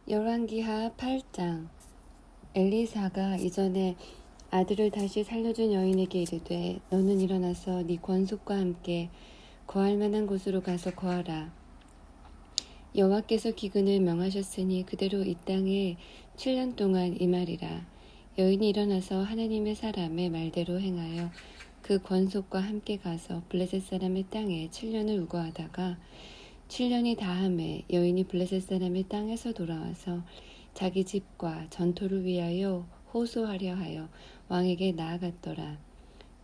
열왕기하 8장. 엘리사가 이전에 아들을 다시 살려준 여인에게 이르되 너는 일어나서 네 권속과 함께 거할 만한 곳으로 가서 거하라. 여호와께서 기근을 명하셨으니 그대로 이 땅에 7년 동안 임하리라. 여인이 일어나서 하나님의 사람의 말대로 행하여 그 권속과 함께 가서 블레셋 사람의 땅에 7년을 우거하다가 7년이 다함에 여인이 블레셋 사람의 땅에서 돌아와서 자기 집과 전토를 위하여 호소하려 하여 왕에게 나아갔더라.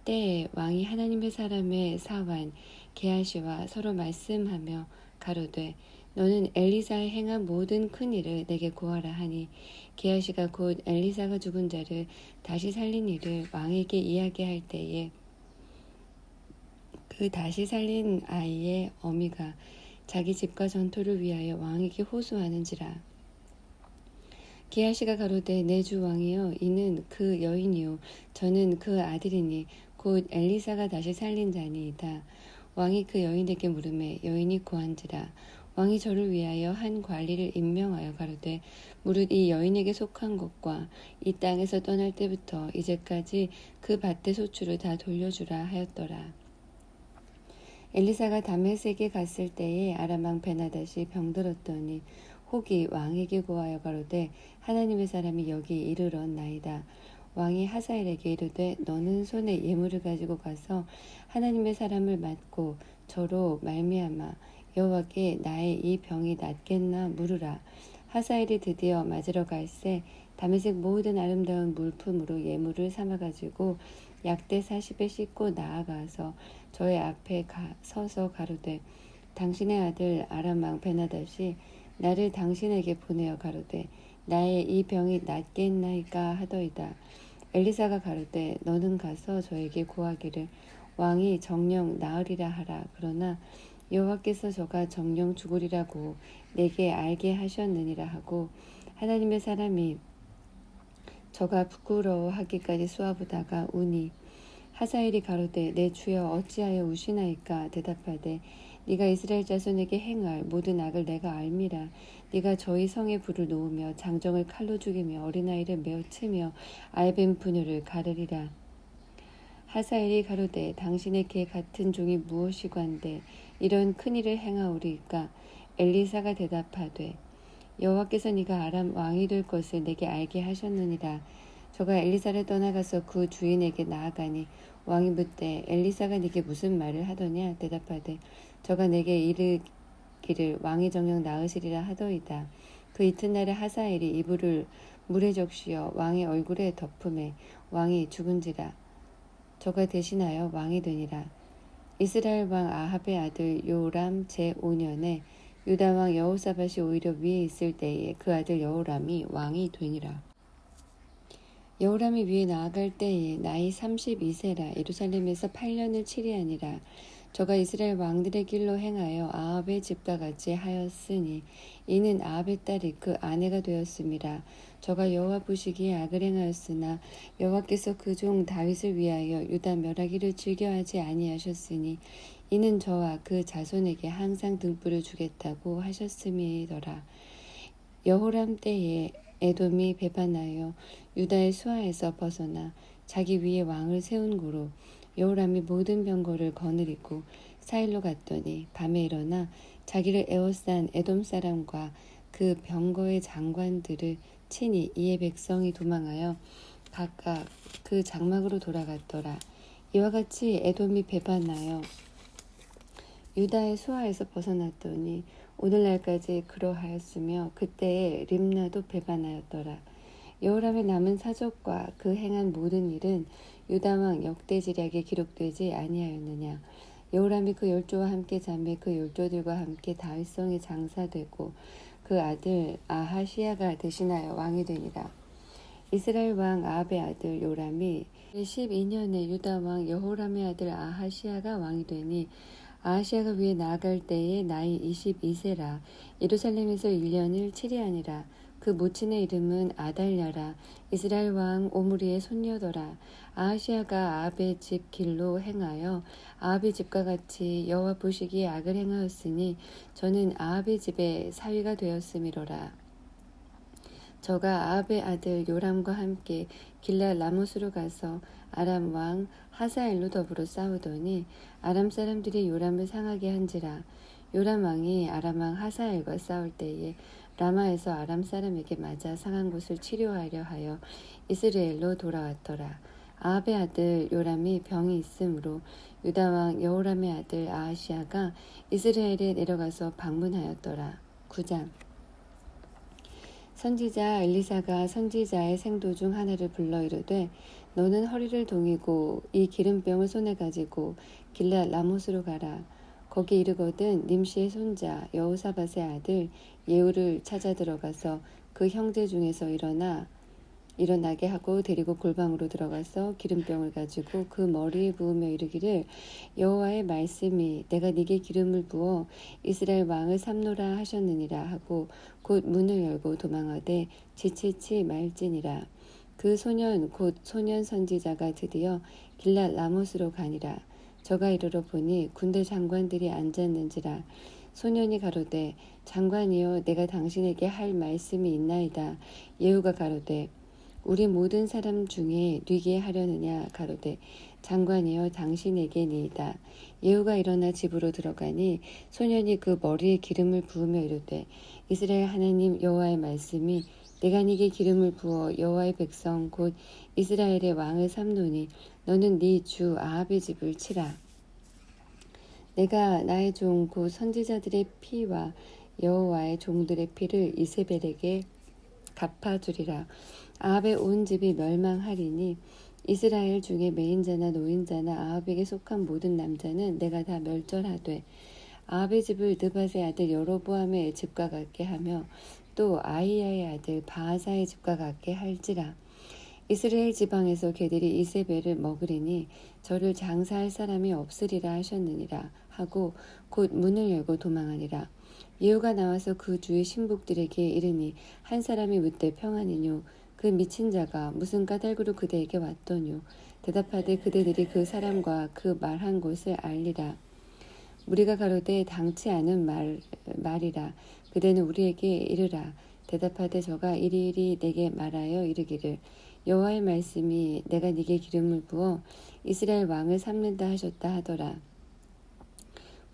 때에 왕이 하나님의 사람의 사환 게하시와 서로 말씀하며 가로되 너는 엘리사의 행한 모든 큰 일을 내게 고하라 하니 게하시가 곧 엘리사가 죽은 자를 다시 살린 일을 왕에게 이야기할 때에 그 다시 살린 아이의 어미가 자기 집과 전토를 위하여 왕에게 호소하는지라. 게하시가 가로되 내 주 왕이여 이는 그 여인이요 저는 그 아들이니 곧 엘리사가 다시 살린 자니이다. 왕이 그 여인에게 물으매 여인이 고한지라. 왕이 저를 위하여 한 관리를 임명하여 가로되 무릇 이 여인에게 속한 것과 이 땅에서 떠날 때부터 이제까지 그 밭의 소출을 다 돌려주라 하였더라. 엘리사가 다메섹에 갔을 때에 아람 왕 베나닷이 병들었더니 혹이 왕에게 고하여 가로되 하나님의 사람이 여기 이르렀나이다. 왕이 하사엘에게 이르되 너는 손에 예물을 가지고 가서 하나님의 사람을 맞고 저로 말미암아 여호와께 나의 이 병이 낫겠나 물으라. 하사엘이 드디어 맞으러 갈새 다메섹 모든 아름다운 물품으로 예물을 삼아가지고 약대 40에 씻고 나아가서 저의 앞에 서서 가로되 당신의 아들 아람 왕 베나닷이 나를 당신에게 보내어 가로되 나의 이 병이 낫겠나이까 하더이다. 엘리사가 가로되 너는 가서 저에게 고하기를 왕이 정령 나으리라 하라. 그러나 여호와께서 저가 정령 죽으리라고 내게 알게 하셨느니라 하고 하나님의 사람이 저가 부끄러워하기까지 쏘아보다가 우니 하사엘이 가로되 내 주여 어찌하여 우시나이까 대답하되 네가 이스라엘 자손에게 행할 모든 악을 내가 알미라. 네가 저희 성에 불을 놓으며 장정을 칼로 죽이며 어린아이를 메어 치며 알벤 부녀를 가르리라. 하사엘이 가로되 당신의 개 같은 종이 무엇이관데 이런 큰일을 행하오리까. 엘리사가 대답하되 여호와께서 네가 아람 왕이 될 것을 내게 알게 하셨느니라. 저가 엘리사를 떠나가서 그 주인에게 나아가니 왕이 묻되 엘리사가 네게 무슨 말을 하더냐. 대답하되 저가 내게 이르기를 왕이 정녕 나으시리라 하더이다. 그 이튿날에 하사엘이 이불을 물에 적시어 왕의 얼굴에 덮음에 왕이 죽은지라. 저가 대신하여 왕이 되니라. 이스라엘 왕 아합의 아들 요람 제5년에 유다 왕 여호사밧이 오히려 위에 있을 때에 그 아들 여호람이 왕이 되니라. 여호람이 위에 나아갈 때에 나이 32세라. 예루살렘에서 8년을 치리하니라. 저가 이스라엘 왕들의 길로 행하여 아합의 집과 같이 하였으니 이는 아합의 딸이 그 아내가 되었음이라. 저가 여호와 보시기에 악을 행하였으나 여호와께서 그 종 다윗을 위하여 유다 멸하기를 즐겨하지 아니하셨으니 이는 저와 그 자손에게 항상 등불을 주겠다고 하셨음이더라. 여호람 때에 에돔이 배반하여 유다의 수하에서 벗어나 자기 위에 왕을 세운 고로 여호람이 모든 병거를 거느리고 사일로 갔더니 밤에 일어나 자기를 에워싼 에돔 사람과 그 병거의 장관들을 치니 이에 백성이 도망하여 각각 그 장막으로 돌아갔더라. 이와 같이 에돔이 배반하여 유다의 수하에서 벗어났더니 오늘날까지 그러하였으며 그때에 림나도 배반하였더라. 여호람의 남은 사적과 그 행한 모든 일은 유다 왕 역대지략에 기록되지 아니하였느냐. 여호람이 그 열조와 함께 자매 그 열조들과 함께 다윗성에 장사되고 그 아들 아하시야가 대신하여 왕이 되니라. 이스라엘 왕 아합의 아들 요람이 12년에 유다 왕 여호람의 아들 아하시야가 왕이 되니 아하시야가 위에 나아갈 때에 나이 22세라. 예루살렘에서 1년을 치리하니라. 그 모친의 이름은 아달랴라. 이스라엘 왕 오므리의 손녀더라. 아하시야가 아합의 집 길로 행하여 아합의 집과 같이 여호와 보시기에 악을 행하였으니 저는 아합의 집에 사위가 되었음이로라. 저가 아합의 아들 요람과 함께 길랏 라못으로 가서 아람 왕 하사엘로 더불어 싸우더니 아람 사람들이 요람을 상하게 한지라. 요람 왕이 아람 왕 하사엘과 싸울 때에 라마에서 아람 사람에게 맞아 상한 곳을 치료하려 하여 이스라엘로 돌아왔더라. 아합의 아들 요람이 병이 있으므로 유다 왕 여호람의 아들 아하시아가 이스라엘에 내려가서 방문하였더라. 9장. 선지자 엘리사가 선지자의 생도 중 하나를 불러 이르되 너는 허리를 동이고 이 기름병을 손에 가지고 길랏 라못으로 가라. 거기 이르거든 님시의 손자 여호사밧의 아들 예후를 찾아 들어가서 그 형제 중에서 일어나게 하고 데리고 골방으로 들어가서 기름병을 가지고 그 머리에 부으며 이르기를 여호와의 말씀이 내가 네게 기름을 부어 이스라엘 왕을 삼노라 하셨느니라 하고 곧 문을 열고 도망하되 지체치 말지니라. 그 소년 곧 소년 선지자가 드디어 길랏 라못으로 가니라. 저가 이르러 보니 군대 장관들이 앉았는지라. 소년이 가로되 장관이여 내가 당신에게 할 말씀이 있나이다. 예후가 가로되 우리 모든 사람 중에 뉘게 하려느냐 가로되 장관이여 당신에게니이다. 예후가 일어나 집으로 들어가니 소년이 그 머리에 기름을 부으며 이르되 이스라엘 하나님 여호와의 말씀이 내가 네게 기름을 부어 여호와의 백성 곧 이스라엘의 왕을 삼노니 너는 네 주 아합의 집을 치라. 내가 나의 종 곧 선지자들의 피와 여호와의 종들의 피를 이세벨에게 갚아주리라. 아합의 온 집이 멸망하리니 이스라엘 중에 매인자나 노인자나 아합에게 속한 모든 남자는 내가 다 멸절하되 아합의 집을 느밧의 아들 여로보암의 집과 같게 하며 또 아히야의 아들 바하사의 집과 같게 할지라. 이스라엘 지방에서 개들이 이세벨을 먹으리니 저를 장사할 사람이 없으리라 하셨느니라 하고 곧 문을 열고 도망하니라. 예후가 나와서 그 주의 신복들에게 이르니 한 사람이 묻되 평안이뇨. 그 미친 자가 무슨 까닭으로 그대에게 왔더뇨. 대답하되 그대들이 그 사람과 그 말한 것을 알리라. 우리가 가로되 당치 않은 말이라. 그대는 우리에게 이르라. 대답하되 저가 이리이리 내게 말하여 이르기를 여호와의 말씀이 내가 네게 기름을 부어 이스라엘 왕을 삼는다 하셨다 하더라.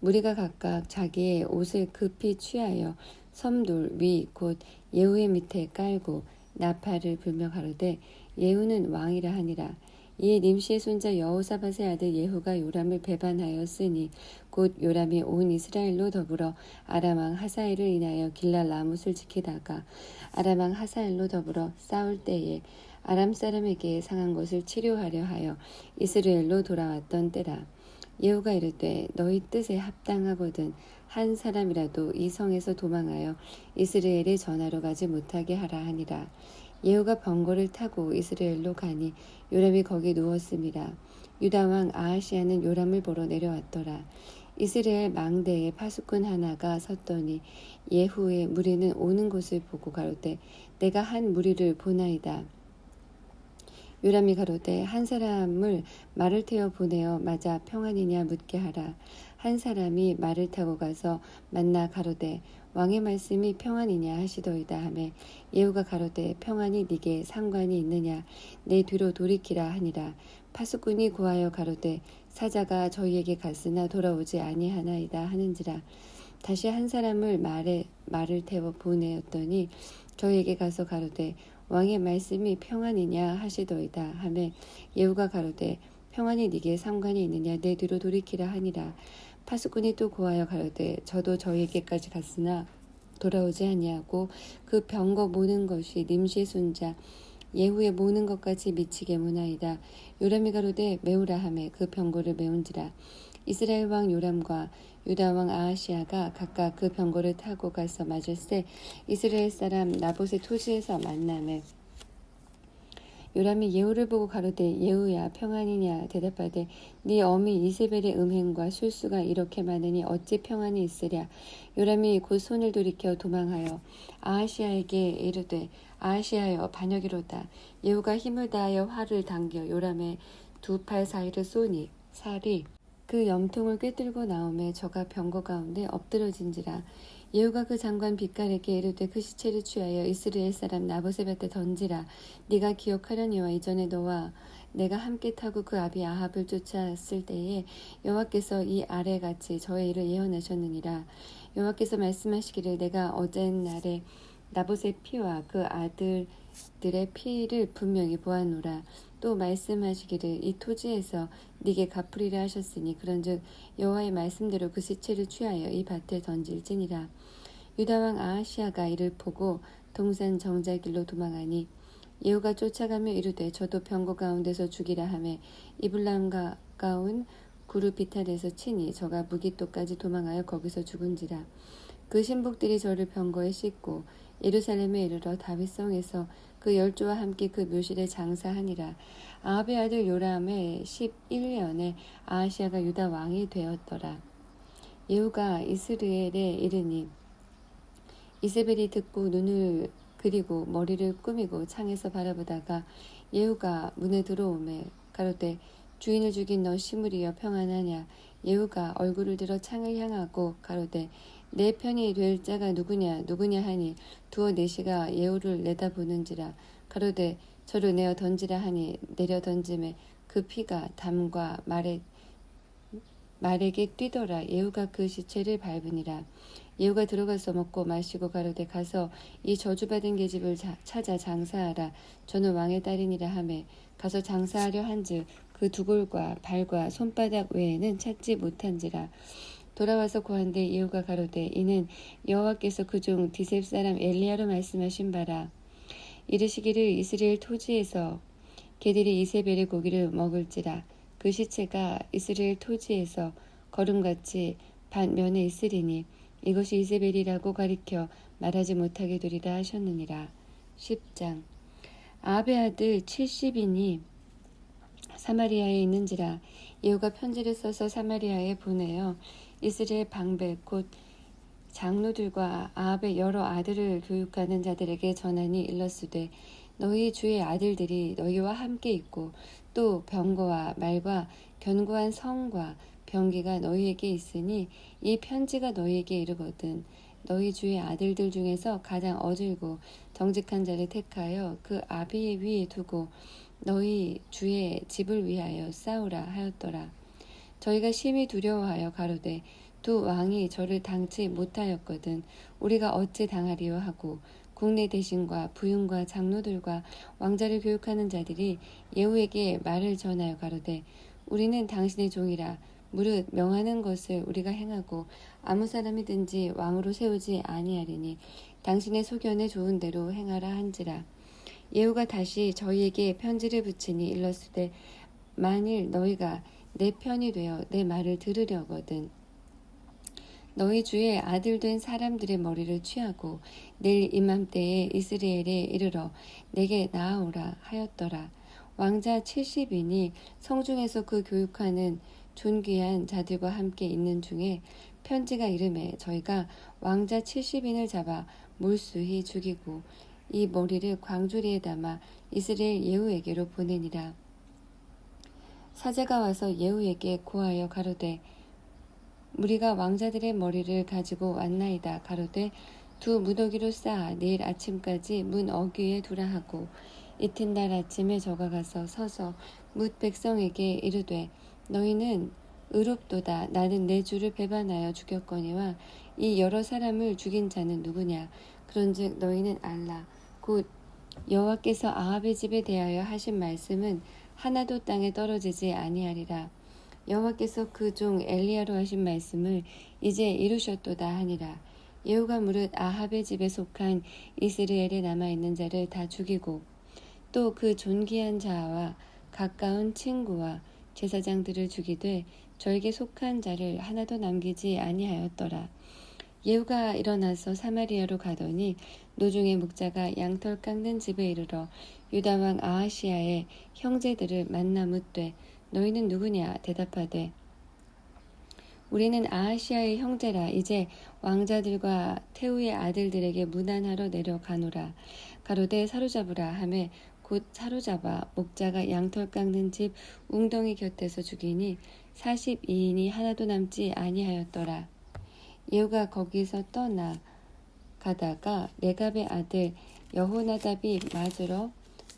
무리가 각각 자기의 옷을 급히 취하여 섬돌 위 곧 예후의 밑에 깔고 나팔을 불며 가로되 예후는 왕이라 하니라. 이에 님시의 손자 여호사밧의 아들 예후가 요람을 배반하였으니 곧 요람이 온 이스라엘로 더불어 아람 왕 하사엘을 인하여 길랏 라못을 지키다가 아람 왕 하사엘로 더불어 싸울 때에 아람 사람에게 상한 것을 치료하려 하여 이스라엘로 돌아왔던 때라. 예후가 이르되 너희 뜻에 합당하거든 한 사람이라도 이 성에서 도망하여 이스라엘에 전하러 가지 못하게 하라 하니라. 예후가 병거를 타고 이스라엘로 가니 요람이 거기 누웠음이라. 유다 왕 아하시아는 요람을 보러 내려왔더라. 이스라엘 망대에 파수꾼 하나가 섰더니 예후의 무리는 오는 것을 보고 가로되 내가 한 무리를 보나이다. 요람이 가로되 한 사람을 말을 태워 보내어 맞아 평안이냐 묻게 하라. 한 사람이 말을 타고 가서 만나 가로되 왕의 말씀이 평안이냐 하시더이다 하매 예후가 가로되 평안이 네게 상관이 있느냐 내 뒤로 돌이키라 하니라. 파수꾼이 고하여 가로되 사자가 저희에게 갔으나 돌아오지 아니하나이다 하는지라. 다시 한 사람을 말을 태워 보내었더니 저희에게 가서 가로되 왕의 말씀이 평안이냐 하시더이다 하매 예후가 가로되 평안이 네게 상관이 있느냐 내 뒤로 돌이키라 하니라. 파수꾼이 또 고하여 가로되 저도 저희에게까지 갔으나 돌아오지 아니하고 그 병거 모는 것이 님시의 손자 예후의 모는 것까지 미치게 무나이다. 요람이 가로되 메우라 하매 그 병거를 메운지라. 이스라엘 왕 요람과 유다 왕 아하시아가 각각 그 병거를 타고 가서 맞을새 이스라엘 사람 나봇의 토지에서 만나매 요람이 예후를 보고 가로되 예후야 평안이냐 대답하되 네 어미 이세벨의 음행과 술수가 이렇게 많으니 어찌 평안이 있으랴. 요람이 곧 손을 돌이켜 도망하여 아하시아에게 이르되 아하시아여 반역이로다. 예후가 힘을 다하여 활을 당겨 요람의 두 팔 사이를 쏘니 살이 그 염통을 꿰뚫고 나오매 저가 병거 가운데 엎드러진지라. 예후가 그 장관 빗갈에게 이르되 그 시체를 취하여 이스라엘 사람 나봇의 밭에 던지라. 네가 기억하려니와 이전에 너와 내가 함께 타고 그 아비 아합을 쫓아왔을 때에 여호와께서 이 아래 같이 저의 일을 예언하셨느니라. 여호와께서 말씀하시기를 내가 어젯날에 나봇의 피와 그 아들들의 피를 분명히 보았노라. 또 말씀하시기를 이 토지에서 네게 갚으리라 하셨으니 그런즉 여호와의 말씀대로 그 시체를 취하여 이 밭에 던질지니라. 유다왕 아하시아가 이를 보고 동산 정자길로 도망하니 예후가 쫓아가며 이르되 저도 병거 가운데서 죽이라 하매 이블람 가까운 구루 비탈에서 치니 저가 무기토까지 도망하여 거기서 죽은지라. 그 신복들이 저를 병거에 싣고 예루살렘에 이르러 다윗성에서 그 열조와 함께 그 묘실에 장사하니라. 아합의 아들 요람의 11년에 아하시아가 유다 왕이 되었더라. 예후가 이스라엘에 이르니 이세벨이 듣고 눈을 그리고 머리를 꾸미고 창에서 바라보다가 예후가 문에 들어오매 가로되 주인을 죽인 너 시므리여 평안하냐. 예후가 얼굴을 들어 창을 향하고 가로되 내 편이 될 자가 누구냐 하니 두어 내시가 예후를 내다보는지라. 가로되 저를 내어 던지라 하니 내려 던짐에 그 피가 담과 말에게 뛰더라. 예후가 그 시체를 밟으니라. 예후가 들어가서 먹고 마시고 가로되 가서 이 저주받은 계집을 찾아 장사하라. 저는 왕의 딸이니라 하매 가서 장사하려 한즉 그 두골과 발과 손바닥 외에는 찾지 못한지라. 돌아와서 고한데 예후가 가로되 이는 여호와께서 그 종 디셉 사람 엘리야로 말씀하신 바라. 이르시기를 이스라엘 토지에서 개들이 이세벨의 고기를 먹을지라. 그 시체가 이스라엘 토지에서 거름같이 반면에 있으리니 이것이 이세벨이라고 가리켜 말하지 못하게 되리라 하셨느니라. 10장. 아합의 아들 70인이 사마리아에 있는지라. 예후가 편지를 써서 사마리아에 보내어 이스라엘 방백 곧 장로들과 아합의 여러 아들을 교육하는 자들에게 전하니 일렀으되 너희 주의 아들들이 너희와 함께 있고 또 병거와 말과 견고한 성과 병기가 너희에게 있으니 이 편지가 너희에게 이르거든 너희 주의 아들들 중에서 가장 어질고 정직한 자를 택하여 그 아비 위에 두고 너희 주의 집을 위하여 싸우라 하였더라. 저희가 심히 두려워하여 가로되 두 왕이 저를 당치 못하였거든 우리가 어찌 당하리요 하고 국내 대신과 부윤과 장로들과 왕자를 교육하는 자들이 예후에게 말을 전하여 가로되 우리는 당신의 종이라 무릇 명하는 것을 우리가 행하고 아무 사람이든지 왕으로 세우지 아니하리니 당신의 소견에 좋은 대로 행하라 한지라. 예후가 다시 저희에게 편지를 붙이니 일렀으되 만일 너희가 내 편이 되어 내 말을 들으려거든 너희 주의 아들 된 사람들의 머리를 취하고 내일 이맘때에 이스라엘에 이르러 내게 나아오라 하였더라. 왕자 70인이 성중에서 그 교육하는 존귀한 자들과 함께 있는 중에 편지가 이름에 저희가 왕자 70인을 잡아 몰수히 죽이고 이 머리를 광주리에 담아 이스라엘 예후에게로 보내니라. 사제가 와서 예후에게 고하여 가로되 우리가 왕자들의 머리를 가지고 왔나이다. 가로되 두 무더기로 쌓아 내일 아침까지 문 어귀에 두라 하고 이튿날 아침에 저가 가서 서서 뭇 백성에게 이르되 너희는 의롭도다. 나는 내 주를 배반하여 죽였거니와 이 여러 사람을 죽인 자는 누구냐. 그런즉 너희는 알라. 곧 여호와께서 아합의 집에 대하여 하신 말씀은 하나도 땅에 떨어지지 아니하리라. 여호와께서 그 종 엘리야로 하신 말씀을 이제 이루셨도다 하니라. 예후가 무릇 아합의 집에 속한 이스라엘에 남아있는 자를 다 죽이고 또 그 존귀한 자와 가까운 친구와 제사장들을 죽이되 저에게 속한 자를 하나도 남기지 아니하였더라. 예후가 일어나서 사마리아로 가더니 노중의 목자가 양털 깎는 집에 이르러 유다왕 아하시아의 형제들을 만나 묻되 너희는 누구냐 대답하되 우리는 아하시아의 형제라. 이제 왕자들과 태우의 아들들에게 문안하러 내려가노라. 가로되 사로잡으라 하매 곧 사로잡아 목자가 양털 깎는 집 웅덩이 곁에서 죽이니 42인이 하나도 남지 아니하였더라. 예후가 거기서 떠나 가다가 레갑의 아들 여호나답이 맞으러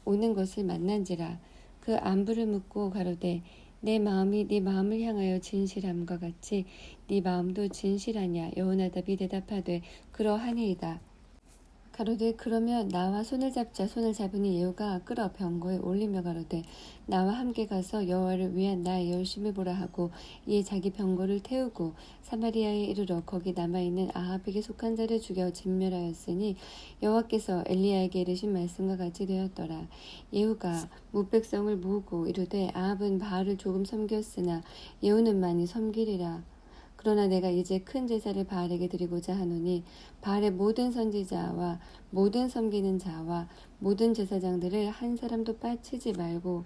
오는 것을 만난지라. 그 안부를 묻고 가로되 내 마음이 네 마음을 향하여 진실함과 같이 네 마음도 진실하냐. 여호나답이 대답하되 그러하니이다. 가로되 그러면 나와 손을 잡자. 손을 잡으니 예후가 끌어 병거에 올리며 가로되 나와 함께 가서 여호와를 위한 나의 열심을 보라 하고 이에 자기 병거를 태우고 사마리아에 이르러 거기 남아있는 아합에게 속한 자를 죽여 진멸하였으니 여호와께서 엘리야에게 이르신 말씀과 같이 되었더라. 예후가 무백성을 모으고 이르되 아합은 바알을 조금 섬겼으나 예후는 많이 섬기리라. 그러나 내가 이제 큰 제사를 바알에게 드리고자 하노니 바알의 모든 선지자와 모든 섬기는 자와 모든 제사장들을 한 사람도 빠치지 말고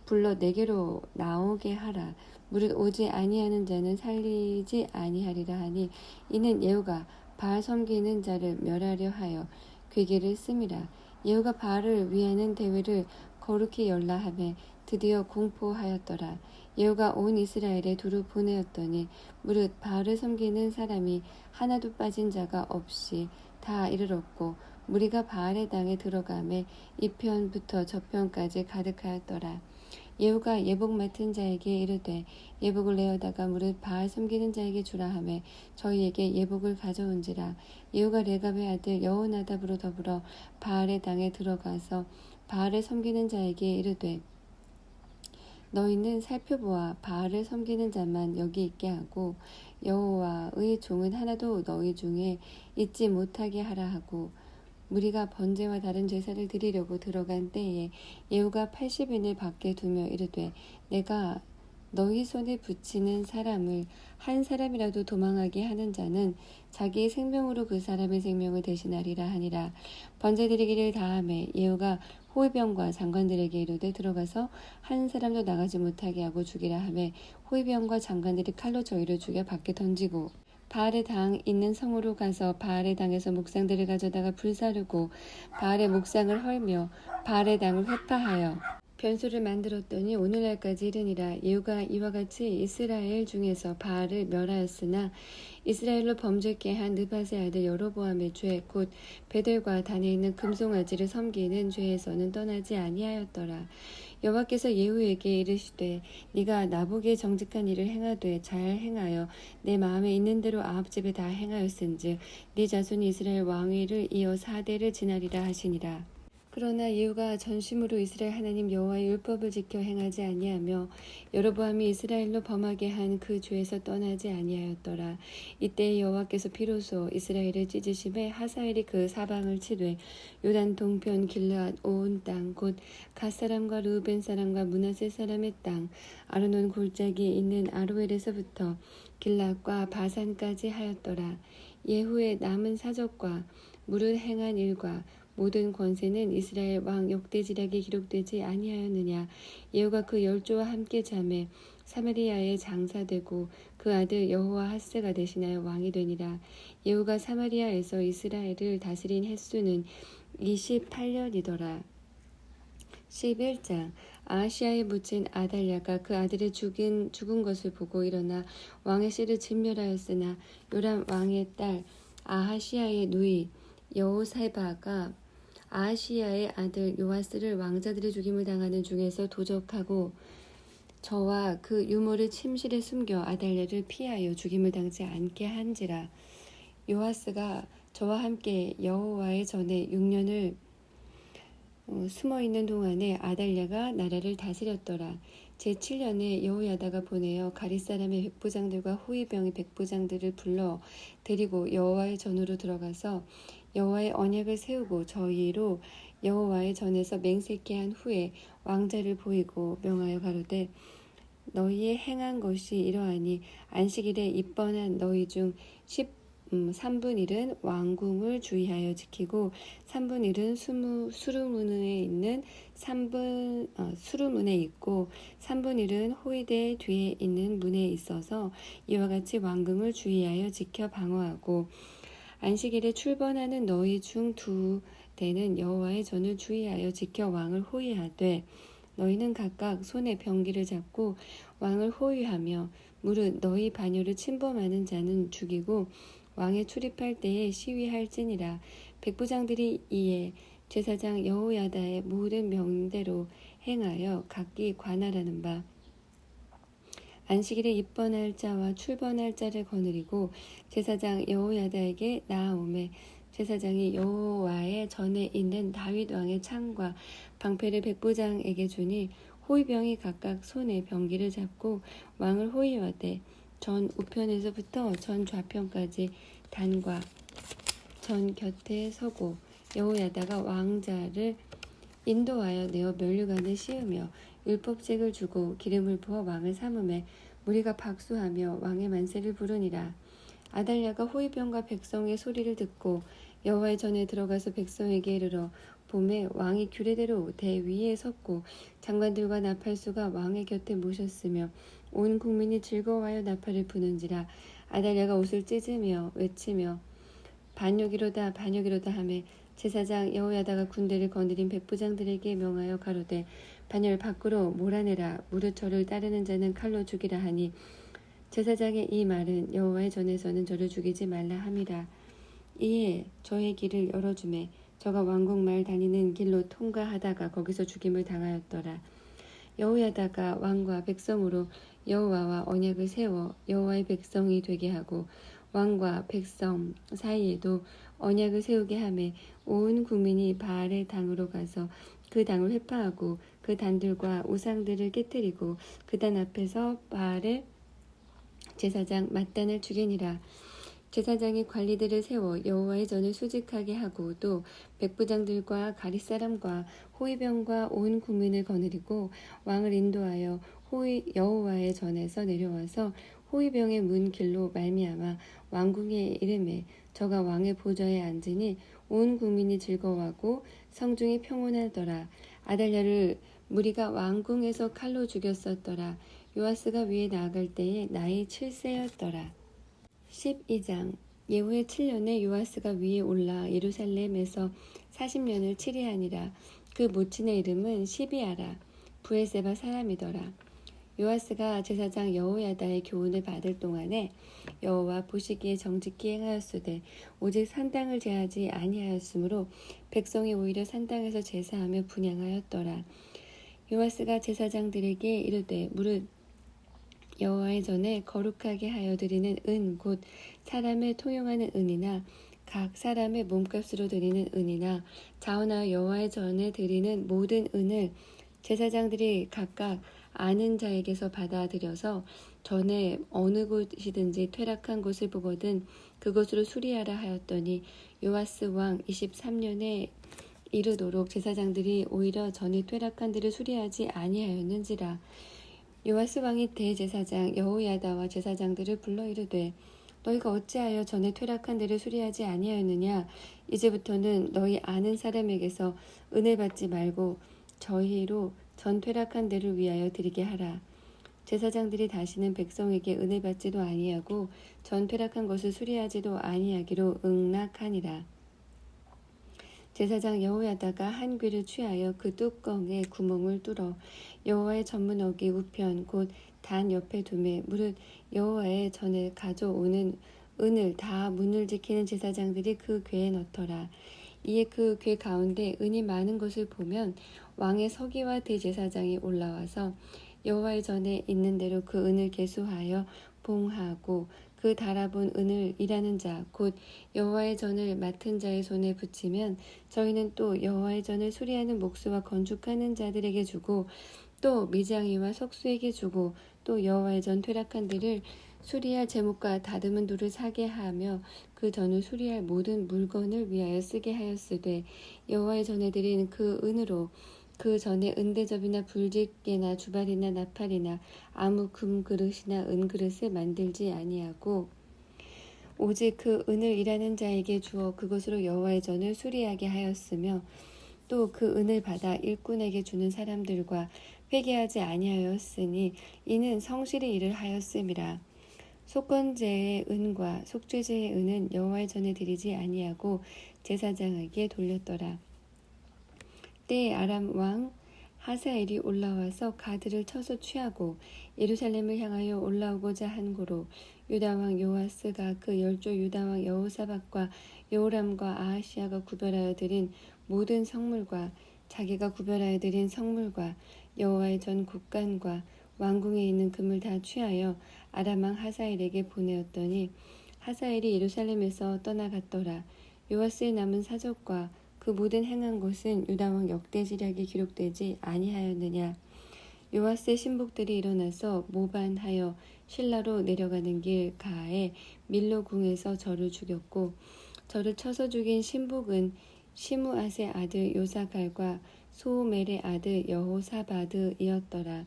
불러 내게로 나오게 하라. 무릇 오지 아니하는 자는 살리지 아니하리라 하니 이는 예후가 바알 섬기는 자를 멸하려 하여 괴계를 씀이라. 예후가 바알을 위하는 대회를 거룩히 열라 하매 드디어 공포하였더라. 예후가 온 이스라엘에 두루 보내었더니 무릇 바알을 섬기는 사람이 하나도 빠진 자가 없이 다 이르렀고 무리가 바알의 땅에 들어가매 이 편부터 저 편까지 가득하였더라. 예후가 예복 맡은 자에게 이르되 예복을 내어다가 무릇 바알 섬기는 자에게 주라 하매 저희에게 예복을 가져온지라. 예후가 레갑의 아들 여호나답으로 더불어 바알의 땅에 들어가서 바알을 섬기는 자에게 이르되 너희는 살펴보아 바알을 섬기는 자만 여기 있게 하고 여호와의 종은 하나도 너희 중에 있지 못하게 하라 하고 무리가 번제와 다른 제사를 드리려고 들어간 때에 예후가 80인을 밖에 두며 이르되 내가 너희 손에 붙이는 사람을 한 사람이라도 도망하게 하는 자는 자기의 생명으로 그 사람의 생명을 대신하리라 하니라. 번제 드리기를 다하매 예후가 호위병과 장관들에게 이르되 들어가서 한 사람도 나가지 못하게 하고 죽이라 하매 호위병과 장관들이 칼로 저희를 죽여 밖에 던지고 바알의 당 있는 성으로 가서 바알의 당에서 목상들을 가져다가 불사르고 바알의 목상을 헐며 바알의 당을 회파하여 변수를 만들었더니 오늘날까지 이르니라. 예후가 이와 같이 이스라엘 중에서 바알을 멸하였으나 이스라엘로 범죄케 한 느밧의 아들 여로보암의 죄 곧 베델과 단에 있는 금송아지를 섬기는 죄에서는 떠나지 아니하였더라. 여호와께서 예후에게 이르시되 네가 나보기에 정직한 일을 행하되 잘 행하여 내 마음에 있는 대로 아합 집에 다 행하였은즉 네 자손이 이스라엘 왕위를 이어 4대를 지나리라 하시니라. 그러나 예후가 전심으로 이스라엘 하나님 여호와의 율법을 지켜 행하지 아니하며 여로보암이 이스라엘로 범하게 한 그 죄에서 떠나지 아니하였더라. 이때 여호와께서 비로소 이스라엘을 찢으심에 하사엘이 그 사방을 치되 요단 동편 길르앗 온 땅 곧 갓 사람과 르우벤 사람과 므낫세 사람의 땅 아르논 골짜기에 있는 아로엘에서부터 길르앗과 바산까지 하였더라. 예후의 남은 사적과 무릇 행한 일과 모든 권세는 이스라엘 왕 역대지략에 기록되지 아니하였느냐. 예후가 그 열조와 함께 잠에 사마리아에 장사되고 그 아들 여호와하스가 대신하여 왕이 되니라. 예후가 사마리아에서 이스라엘을 다스린 횟수는 28년이더라. 11장 아하시아에 묻힌 아달랴가 그 아들의 죽은 것을 보고 일어나 왕의 씨를 진멸하였으나 요람 왕의 딸 아하시아의 누이 여호세바가 아하시아의 아들 요아스를 왕자들의 죽임을 당하는 중에서 도적하고 저와 그 유모를 침실에 숨겨 아달랴를 피하여 죽임을 당치 않게 한지라. 요아스가 저와 함께 여호와의 전에 6년을 숨어있는 동안에 아달랴가 나라를 다스렸더라. 제7년에 여호야다가 보내어 가릿 사람의 백부장들과 호위병의 백부장들을 불러 데리고 여호와의 전으로 들어가서 여호와의 언약을 세우고 저희로 여호와의 전에서 맹세케 한 후에 왕자를 보이고 명하여 가로되 너희의 행한 것이 이러하니 안식일에 입번한 너희 중 3분 1은 왕궁을 주의하여 지키고 3분 1은 수루문에 있는 수루문에 있고 3분 1은 호위대 뒤에 있는 문에 있어서 이와 같이 왕궁을 주의하여 지켜 방어하고 안식일에 출번하는 너희 중 2대는 여호와의 전을 주의하여 지켜 왕을 호위하되 너희는 각각 손에 병기를 잡고 왕을 호위하며 무릇 너희 반열을 침범하는 자는 죽이고 왕에 출입할 때에 시위할지니라. 백부장들이 이에 제사장 여호야다의 모든 명대로 행하여 각기 관할하는 바 안식일에 입번할 자와 출번할 자를 거느리고 제사장 여호야다에게 나아오매 제사장이 여호와의 전에 있는 다윗 왕의 창과 방패를 백부장에게 주니 호위병이 각각 손에 병기를 잡고 왕을 호위하되 전 우편에서부터 전 좌편까지 단과 전 곁에 서고 여호야다가 왕자를 인도하여 내어 면류관을 씌우며 율법책을 주고 기름을 부어 왕을 삼음에 무리가 박수하며 왕의 만세를 부르니라. 아달랴가 호위병과 백성의 소리를 듣고 여호와의 전에 들어가서 백성에게 이르러 봄에 왕이 규례대로 대위에 섰고 장관들과 나팔수가 왕의 곁에 모셨으며 온 국민이 즐거워하여 나팔을 부는지라. 아달랴가 옷을 찢으며 외치며 반역이로다 반역이로다 하매 제사장 여호야다가 군대를 거느린 백부장들에게 명하여 가로되 반열 밖으로 몰아내라. 무릇 저를 따르는 자는 칼로 죽이라 하니 제사장의 이 말은 여호와의 전에서는 저를 죽이지 말라 함이라. 이에 저의 길을 열어주매 저가 왕궁말 다니는 길로 통과하다가 거기서 죽임을 당하였더라. 여호야다가 왕과 백성으로 여호와와 언약을 세워 여호와의 백성이 되게 하고 왕과 백성 사이에도 언약을 세우게 하매 온 국민이 바알의 당으로 가서 그 당을 회파하고 그 단들과 우상들을 깨뜨리고 그 단 앞에서 바알의 제사장 mat단을 죽이니라. 제사장이 관리들을 세워 여호와의 전을 수직하게 하고 또 백부장들과 가릿사람과 호위병과 온 국민을 거느리고 왕을 인도하여 여호와의 전에서 내려와서 호위병의 문 길로 말미암아 왕궁에 이르매 저가 왕의 보좌에 앉으니 온 국민이 즐거워하고 성중이 평온하더라. 아달랴를 무리가 왕궁에서 칼로 죽였었더라. 요아스가 위에 나아갈 때에 나이 7세였더라. 12장 예후의 7년에 요아스가 위에 올라 예루살렘에서 40년을 치리하니라. 그 모친의 이름은 시비아라. 브엘세바 사람이더라. 요아스가 제사장 여호야다의 교훈을 받을 동안에 여호와 보시기에 정직히 행하였으되 오직 산당을 제하지 아니하였으므로 백성이 오히려 산당에서 제사하며 분향하였더라. 요아스가 제사장들에게 이르되 무릇 여호와의 전에 거룩하게 하여 드리는 은 곧 사람을 통용하는 은이나 각 사람의 몸값으로 드리는 은이나 자원하여 여호와의 전에 드리는 모든 은을 제사장들이 각각 아는 자에게서 받아들여서 전에 어느 곳이든지 퇴락한 곳을 보거든 그곳으로 수리하라 하였더니 요아스 왕 23년에 이르도록 제사장들이 오히려 전에 퇴락한 데를 수리하지 아니하였는지라. 요아스 왕이 대제사장 여호야다와 제사장들을 불러 이르되 너희가 어찌하여 전에 퇴락한 데를 수리하지 아니하였느냐. 이제부터는 너희 아는 사람에게서 은을 받지 말고 저희로 전 퇴락한 데를 위하여 드리게 하라. 제사장들이 다시는 백성에게 은을 받지도 아니하고 전 퇴락한 것을 수리하지도 아니하기로 응낙하니라. 제사장 여호야다가 한 귀를 취하여 그 뚜껑에 구멍을 뚫어 여호와의 전문어기 우편 곧 단 옆에 두매 무릇 여호와의 전에 가져오는 은을 다 문을 지키는 제사장들이 그 궤에 넣더라. 이에 그 궤 가운데 은이 많은 것을 보면 왕의 서기와 대제사장이 올라와서 여호와의 전에 있는 대로 그 은을 계수하여 봉하고 그 달아본 은을 일하는 자 곧 여호와의 전을 맡은 자의 손에 붙이면 저희는 또 여호와의 전을 수리하는 목수와 건축하는 자들에게 주고 또 미장이와 석수에게 주고 또 여호와의 전 퇴락한 데를 수리할 제목과 다듬은 돌을 사게 하며 그 전을 수리할 모든 물건을 위하여 쓰게 하였으되 여호와의 전에 드린 그 은으로 그 전에 은대접이나 불집게나 주발이나 나팔이나 아무 금그릇이나 은그릇을 만들지 아니하고 오직 그 은을 일하는 자에게 주어 그것으로 여호와의 전을 수리하게 하였으며 또 그 은을 받아 일꾼에게 주는 사람들과 회개하지 아니하였으니 이는 성실히 일을 하였음이라. 속건제의 은과 속죄제의 은은 여호와의 전에 드리지 아니하고 제사장에게 돌렸더라. 때에 아람 왕 하사엘이 올라와서 가드를 쳐서 취하고 예루살렘을 향하여 올라오고자 한 고로 유다왕 요아스가 그 열조 유다왕 여호사밧과 여호람과 아하시야가 구별하여 드린 모든 성물과 자기가 구별하여 드린 성물과 여호와의 전 곳간과 왕궁에 있는 금을 다 취하여 아람 왕 하사엘에게 보내었더니 하사엘이 예루살렘에서 떠나갔더라. 요아스의 남은 사적과 그 모든 행한 것은 유다왕 역대지략이 기록되지 아니하였느냐. 요아스의 신복들이 일어나서 모반하여 실라로 내려가는 길 가에 밀로 궁에서 저를 죽였고 저를 쳐서 죽인 신복은 시므앗의 아들 요사갈과 소멜의 아들 여호사바드이었더라.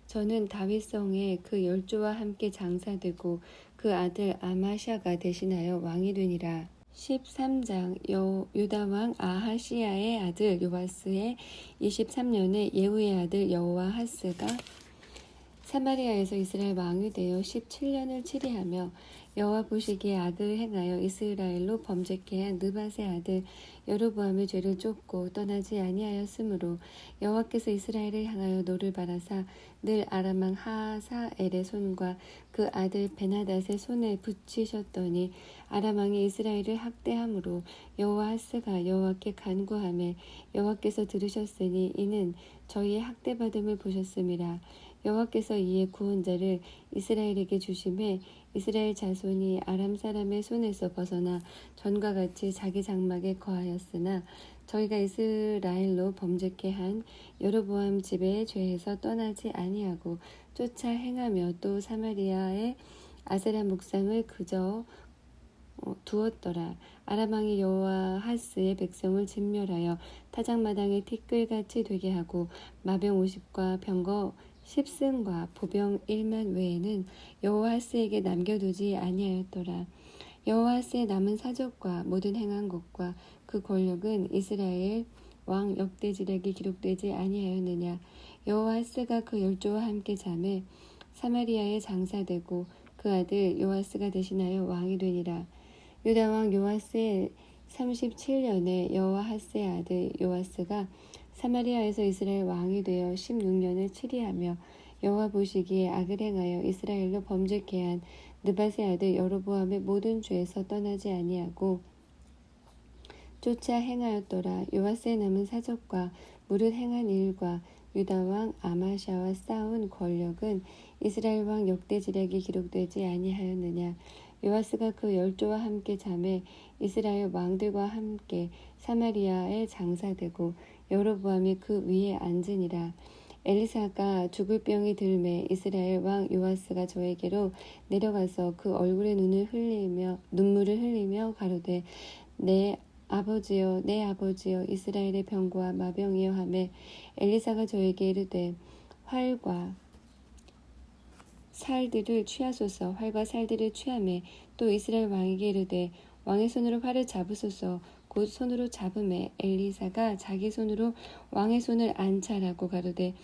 저는 다윗성에 그 열조와 함께 장사되고 그 아들 아마샤가 대신하여 왕이 되니라. 13장 유다왕 아하시야의 아들 요아스의 23년에 예후의 아들 여호아하스가 사마리아에서 이스라엘 왕이 되어 17년을 치리하며 여호와 보시기에 악을 행하여 이스라엘로 범죄케 한 느밧의 아들 여로보암의 죄를 쫓고 떠나지 아니하였으므로 여호와께서 이스라엘을 향하여 노를 바라사 늘 아람 왕 하사엘의 손과 그 아들 베나닷의 손에 붙이셨더니 아람 왕이 이스라엘을 학대함으로 여호아하스가 여호와께 간구하매 여호와께서 들으셨으니 이는 저희의 학대받음을 보셨음이라. 여호와께서 이에 구원자를 이스라엘에게 주심에 이스라엘 자손이 아람 사람의 손에서 벗어나 전과 같이 자기 장막에 거하였으나 저희가 이스라엘로 범죄케 한 여로보암 집의 죄에서 떠나지 아니하고 쫓아 행하며 또 사마리아의 아세라 묵상을 그저 두었더라. 아람 왕이 여호아하스의 백성을 진멸하여 타작마당의 티끌같이 되게 하고 마병 50과 병거 10승과 보병 1만 외에는 여호아하스에게 남겨두지 아니하였더라. 여호아하스의 남은 사적과 모든 행한 것과 그 권력은 이스라엘 왕 역대지략이 기록되지 아니하였느냐. 여호아하스가 그 열조와 함께 잠에 사마리아에 장사되고 그 아들 요아스가 대신하여 왕이 되니라. 유다왕 요아스의 37년에 여호아하스의 아들 요아스가 사마리아에서 이스라엘 왕이 되어 16년을 치리하며 여호와 보시기에 악을 행하여 이스라엘로 범죄케 한 느밧의 아들 여로보암의 모든 죄에서 떠나지 아니하고 쫓아 행하였더라. 요아스의 남은 사적과 무릇 행한 일과 유다왕 아마샤와 싸운 권력은 이스라엘 왕 역대지략이 기록되지 아니하였느냐. 요아스가 그 열조와 함께 잠에 이스라엘 왕들과 함께 사마리아에 장사되고 여로보암이 그 위에 앉으니라. 엘리사가 죽을 병이 들매 이스라엘 왕 요아스가 저에게로 내려가서 그 얼굴에 눈물을 흘리며 가로되 내 아버지여 내 아버지여 이스라엘의 병과 마병이여 하매 엘리사가 저에게 이르되 활과 살들을 취하소서. 활과 살들을 취하매 또 이스라엘 왕에게 이르되 왕의 손으로 활을 잡으소서. 곧 손으로 잡음에 엘리사가 자기 손으로 왕의 손을 안찰하고 가로되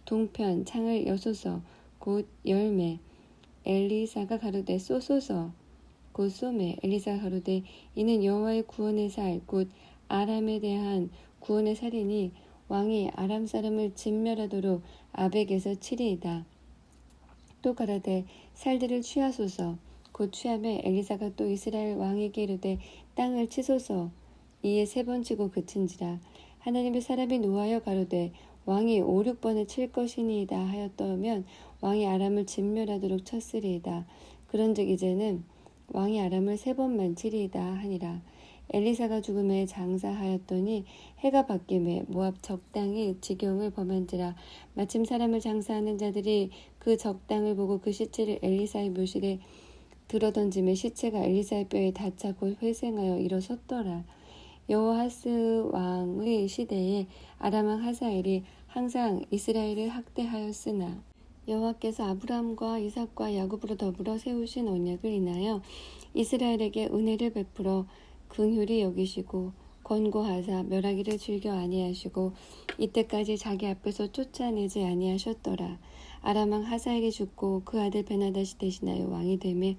동편 창을 여소서. 곧 열매 엘리사가 가로되 쏘소서. 곧 쏘매 엘리사가 가로되 이는 여호와의 구원의 살 곧 아람에 대한 구원의 살이니 왕이 아람 사람을 진멸하도록 아벡에서 치리이다. 또 가라되 살들을 취하소서. 곧 취하매 엘리사가 또 이스라엘 왕에게 이르되 땅을 치소서. 이에 3번 치고 그친지라. 하나님의 사람이 노하여 가로되 왕이 5, 6번을 칠 것이니이다 하였더면 왕이 아람을 진멸하도록 쳤으리이다. 그런즉 이제는 왕이 아람을 3번만 치리이다 하니라. 엘리사가 죽음에 장사하였더니 해가 바뀌매 모압 적당히 지경을 범한지라. 마침 사람을 장사하는 자들이 그 적당을 보고 그 시체를 엘리사의 묘실에 들어던짐에 시체가 엘리사의 뼈에 닿자 곧 회생하여 일어섰더라. 여호아하스 왕의 시대에 아람 왕 하사엘이 항상 이스라엘을 학대하였으나 여호와께서 아브라함과 이삭과 야곱으로 더불어 세우신 언약을 인하여 이스라엘에게 은혜를 베풀어 긍휼히 여기시고 권고하사 멸하기를 즐겨 아니하시고 이때까지 자기 앞에서 쫓아내지 아니하셨더라. 아람 왕 하사엘이 죽고 그 아들 베나닷이 대신하여 왕이 되매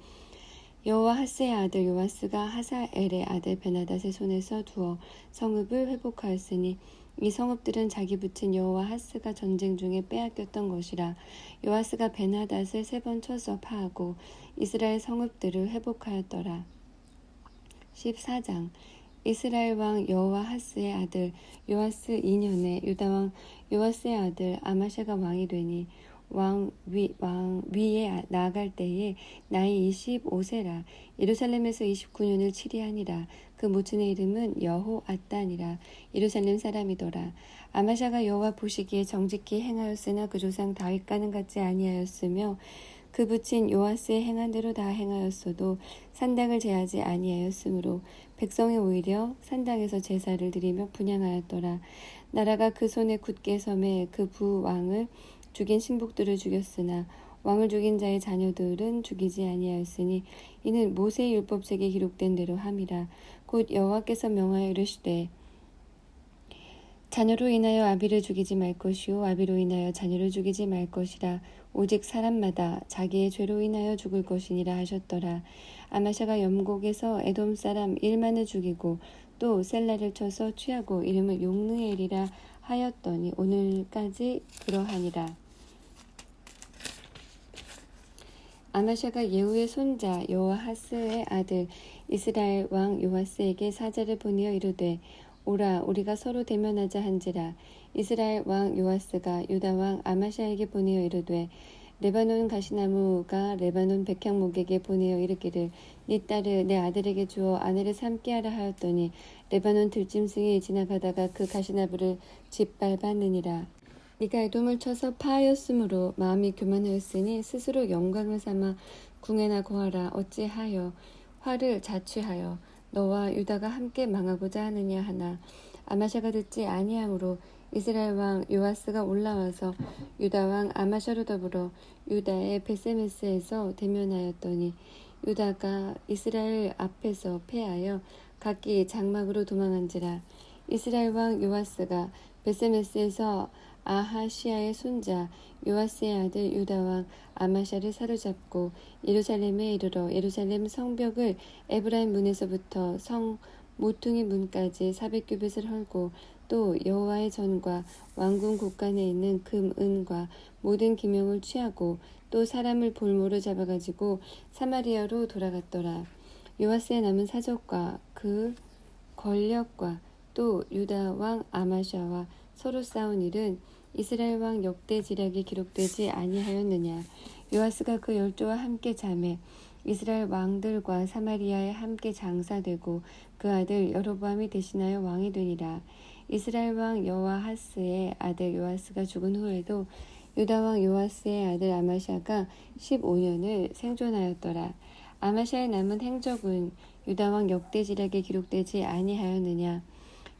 여호아하스의 아들 요아스가 하사엘의 아들 베나닷의 손에서 두어 성읍을 회복하였으니 이 성읍들은 자기 붙인 여호와하스가 전쟁 중에 빼앗겼던 것이라. 요아스가 베나닷을 3번 쳐서 파하고 이스라엘 성읍들을 회복하였더라. 14장. 이스라엘 왕 여호와하스의 아들 요아스 2년에 유다 왕 요아스의 아들 아마샤가 왕이 되니 왕 위에 나아갈 때에 나이 25세라. 예루살렘에서 29년을 치리하니라. 그 모친의 이름은 여호앗단이라. 예루살렘 사람이더라. 아마샤가 여호와 보시기에 정직히 행하였으나 그 조상 다윗과는 같지 아니하였으며 그 붙인 요아스의 행한 대로 다 행하였어도 산당을 제하지 아니하였으므로 백성이 오히려 산당에서 제사를 드리며 분향하였더라. 나라가 그 손에 굳게 섬에 그 부왕을 죽인 신복들을 죽였으나 왕을 죽인 자의 자녀들은 죽이지 아니하였으니 이는 모세의 율법책에 기록된 대로 함이라. 곧 여호와께서 명하여 이르시되 자녀로 인하여 아비를 죽이지 말 것이요 아비로 인하여 자녀를 죽이지 말 것이라. 오직 사람마다 자기의 죄로 인하여 죽을 것이니라 하셨더라. 아마샤가 염곡에서 에돔 사람 1만을 죽이고 또 셀라를 쳐서 취하고 이름을 용느엘이라 하였더니 오늘까지 그러하니라. 아마샤가 예후의 손자 여호아하스의 아들 이스라엘 왕 요아스에게 사자를 보내어 이르되 오라 우리가 서로 대면하자 한지라. 이스라엘 왕 요아스가 유다 왕 아마샤에게 보내어 이르되 레바논 가시나무가 레바논 백향목에게 보내어 이르기를 네 딸을 내 아들에게 주어 아내를 삼게 하라 하였더니 레바논 들짐승이 지나가다가 그 가시나무를 짓밟았느니라. 네가 에돔을 쳐서 파하였으므로 마음이 교만하였으니 스스로 영광을 삼아 궁에나 거하라. 어찌하여 화를 자취하여 너와 유다가 함께 망하고자 하느냐 하나. 아마샤가 듣지 아니하므로 이스라엘 왕 요아스가 올라와서 유다 왕 아마샤로 더불어 유다의 베세메스에서 대면하였더니 유다가 이스라엘 앞에서 패하여 각기 장막으로 도망한지라. 이스라엘 왕 요아스가 베세메스에서 아하시아의 손자 요아스의 아들 유다 왕 아마샤를 사로잡고 예루살렘에 이르러 예루살렘 성벽을 에브라임 문에서부터 성 모퉁이 문까지 400규빗을 헐고 또 여호와의 전과 왕궁 곳간에 있는 금, 은과 모든 기명을 취하고 또 사람을 볼모로 잡아가지고 사마리아로 돌아갔더라. 요아스의 남은 사적과 그 권력과 또 유다 왕 아마샤와 서로 싸운 일은 이스라엘 왕 역대지략에 기록되지 아니하였느냐. 요아스가 그 열조와 함께 자매 이스라엘 왕들과 사마리아에 함께 장사되고 그 아들 여로보암이 대신하여 왕이 되니라. 이스라엘 왕 여호아하스의 아들 요아스가 죽은 후에도 유다 왕 요아스의 아들 아마샤가 15년을 생존하였더라. 아마샤의 남은 행적은 유다 왕 역대지략에 기록되지 아니하였느냐.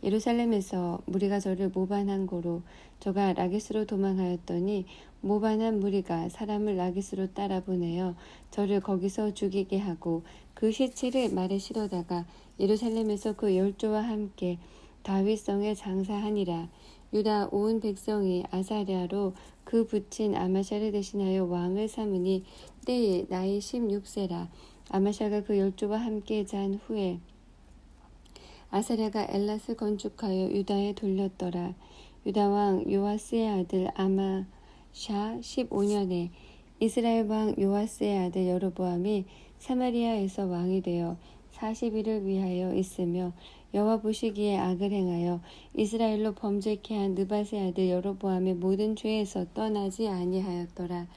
예루살렘에서 무리가 저를 모반한 고로 저가 라기스로 도망하였더니 모반한 무리가 사람을 라기스로 따라 보내어 저를 거기서 죽이게 하고 그 시체를 말에 실어다가 예루살렘에서 그 열조와 함께 다윗성에 장사하니라. 유다 온 백성이 아사랴로 그 붙인 아마샤를 대신하여 왕을 삼으니 때에 나이 16세라. 아마샤가 그 열조와 함께 잔 후에 아사랴가 엘랏을 건축하여 유다에 돌렸더라. 유다 왕 요아스의 아들 아마샤 15년에 이스라엘 왕 요아스의 아들 여로보암이 사마리아에서 왕이 되어 40일을 위하여 있으며 여호와 보시기에 악을 행하여 이스라엘로 범죄케 한 느밧의 아들 여로보암의 모든 죄에서 떠나지 아니하였더라.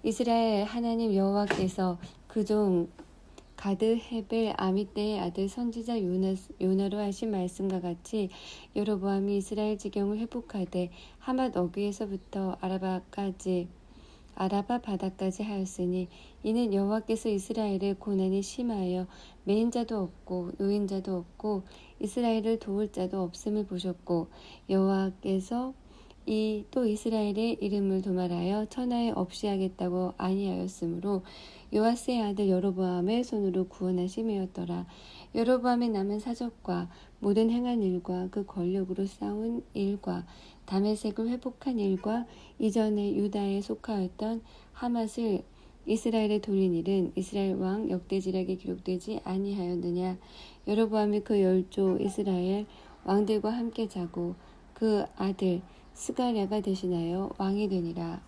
이스라엘 하나님 여호와께서 그 종 가드 헤벨 아미떼의 아들 선지자 요나로 하신 말씀과 같이 여로보암이 이스라엘 지경을 회복하되 하맛 어귀에서부터 아라바 바다까지 하였으니 이는 여호와께서 이스라엘의 고난이 심하여 매인 자도 없고 노인 자도 없고 이스라엘을 도울 자도 없음을 보셨고 여호와께서 또 이스라엘의 이름을 도말하여 천하에 없이 하겠다고 아니하였으므로 요아스의 아들 여로보암의 손으로 구원하심이었더라. 여로보암의 남은 사적과 모든 행한 일과 그 권력으로 싸운 일과 다메섹을 회복한 일과 이전에 유다에 속하였던 하맛을 이스라엘에 돌린 일은 이스라엘 왕 역대지략에 기록되지 아니하였느냐. 여로보암이 그 열조 이스라엘 왕들과 함께 자고 그 아들 스가랴가 대신하여 왕이 되니라.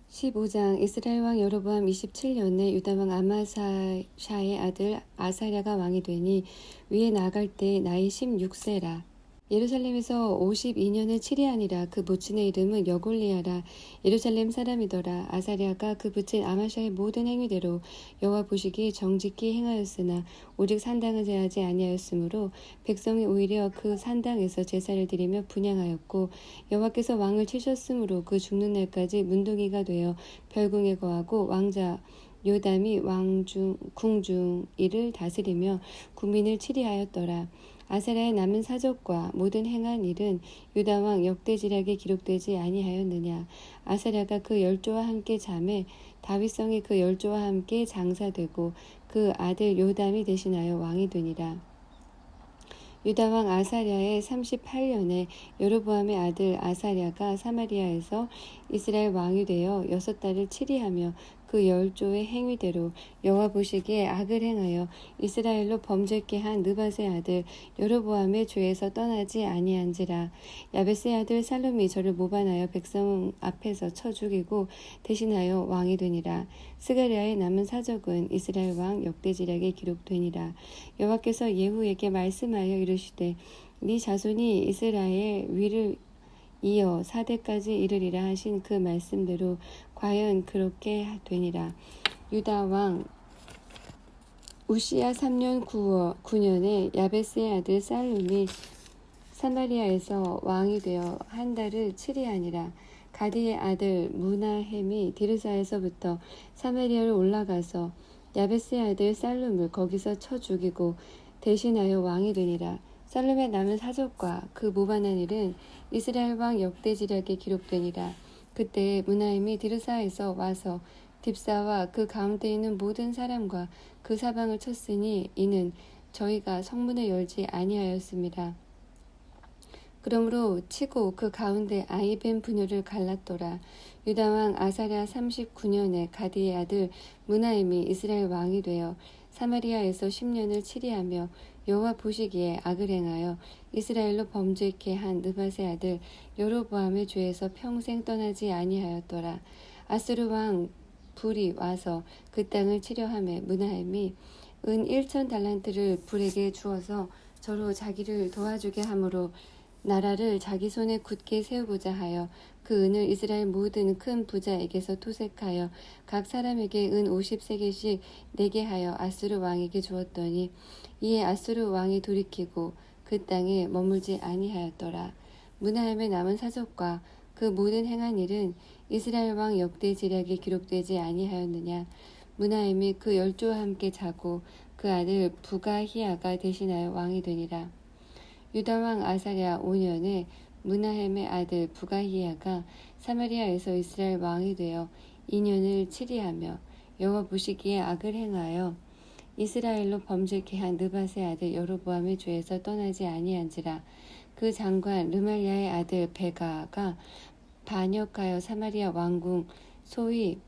15장 이스라엘 왕 여로보암 27년에 유다 왕 아마샤의 아들 아사랴가 왕이 되니 위에 나갈 때 나이 16세라. 예루살렘에서 52년을 치리하니라. 그 모친의 이름은 여골리아라. 예루살렘 사람이더라. 아사랴가 그 부친 아마샤의 모든 행위대로 여호와 보시기에 정직히 행하였으나 오직 산당을 제하지 아니하였으므로 백성이 오히려 그 산당에서 제사를 드리며 분향하였고 여호와께서 왕을 치셨으므로 그 죽는 날까지 문둥이가 되어 별궁에 거하고 왕자 요담이 궁중 이를 다스리며 국민을 치리하였더라. 아사랴의 남은 사적과 모든 행한 일은 유다 왕 역대지략에 기록되지 아니하였느냐. 아사랴가 그 열조와 함께 잠에 다윗성이 그 열조와 함께 장사되고 그 아들 요담이 대신하여 왕이 되니라. 유다 왕 아사랴의 38년에 여로보암의 아들 아사랴가 사마리아에서 이스라엘 왕이 되어 6달을 치리하며 그 열조의 행위대로 여호와 보시기에 악을 행하여 이스라엘로 범죄케 한 느밧의 아들 여로보암의 죄에서 떠나지 아니한지라. 야베스의 아들 살룸이 저를 모반하여 백성 앞에서 쳐 죽이고 대신하여 왕이 되니라. 스가랴의 남은 사적은 이스라엘 왕 역대지략에 기록되니라. 여호와께서 예후에게 말씀하여 이르시되 네 자손이 이스라엘 위를 이어 4대까지 이르리라 하신 그 말씀대로 과연 그렇게 되니라. 유다 왕 우시야 3년 9년에 야베스의 아들 살룸이 사마리아에서 왕이 되어 한 달을 치리하니라. 가디의 아들 무나헴이 디르사에서부터 사마리아로 올라가서 야베스의 아들 살룸을 거기서 쳐 죽이고 대신하여 왕이 되니라. 살룸의 남은 사적과 그 모반한 일은 이스라엘 왕 역대지략에 기록되니라. 그때 무나임이 디르사에서 와서 딥사와 그 가운데 있는 모든 사람과 그 사방을 쳤으니 이는 저희가 성문을 열지 아니하였습니다. 그러므로 치고 그 가운데 아이벤 분유를 갈랐더라. 유다 왕 아사랴 39년에 가디의 아들 무나임이 이스라엘 왕이 되어 사마리아에서 10년을 치리하며 여호와 보시기에 악을 행하여 이스라엘로 범죄케 한 느밧의 아들 여로보암의 죄에서 평생 떠나지 아니하였더라. 아수르 왕 불이 와서 그 땅을 치려하매 무나임이 은 1,000달란트를 불에게 주어서 저로 자기를 도와주게 하므로 나라를 자기 손에 굳게 세우고자 하여 그 은을 이스라엘 모든 큰 부자에게서 토색하여 각 사람에게 은 50세겔씩 내게 하여 아수르 왕에게 주었더니 이에 아수르 왕이 돌이키고 그 땅에 머물지 아니하였더라. 무나임의 남은 사적과 그 모든 행한 일은 이스라엘 왕 역대지략에 기록되지 아니하였느냐. 무나임이 그 열조와 함께 자고 그 아들 부가히야가 대신하여 왕이 되니라. 유다 왕 아사랴 5년에 무나헴의 아들 부가히야가 사마리아에서 이스라엘 왕이 되어 2년을 치리하며 여호와 보시기에 악을 행하여 이스라엘로 범죄케 한 느밧의 아들 여로보암의 죄에서 떠나지 아니한지라. 그 장관 르말야의 아들 베가가 반역하여 사마리아 왕궁 소위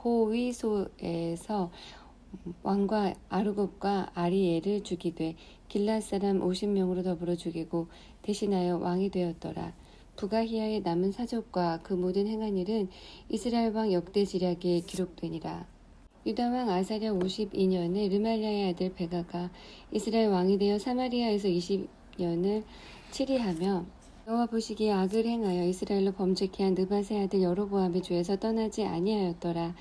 호위소에서 왕과 아르곱과 아리엘을 죽이되 길앗 사람 50명으로 더불어 죽이고 대신하여 왕이 되었더라. 부가히야의 남은 사적과 그 모든 행한 일은 이스라엘 왕 역대지략에 기록되니라. 유다 왕 아사랴 52년에 르말야의 아들 베가가 이스라엘 왕이 되어 사마리아에서 20년을 치리하며 여호와 보시기에 악을 행하여 이스라엘로 범죄케 한 느밧의 아들 여로보암의 죄에서 떠나지 아니하였더라.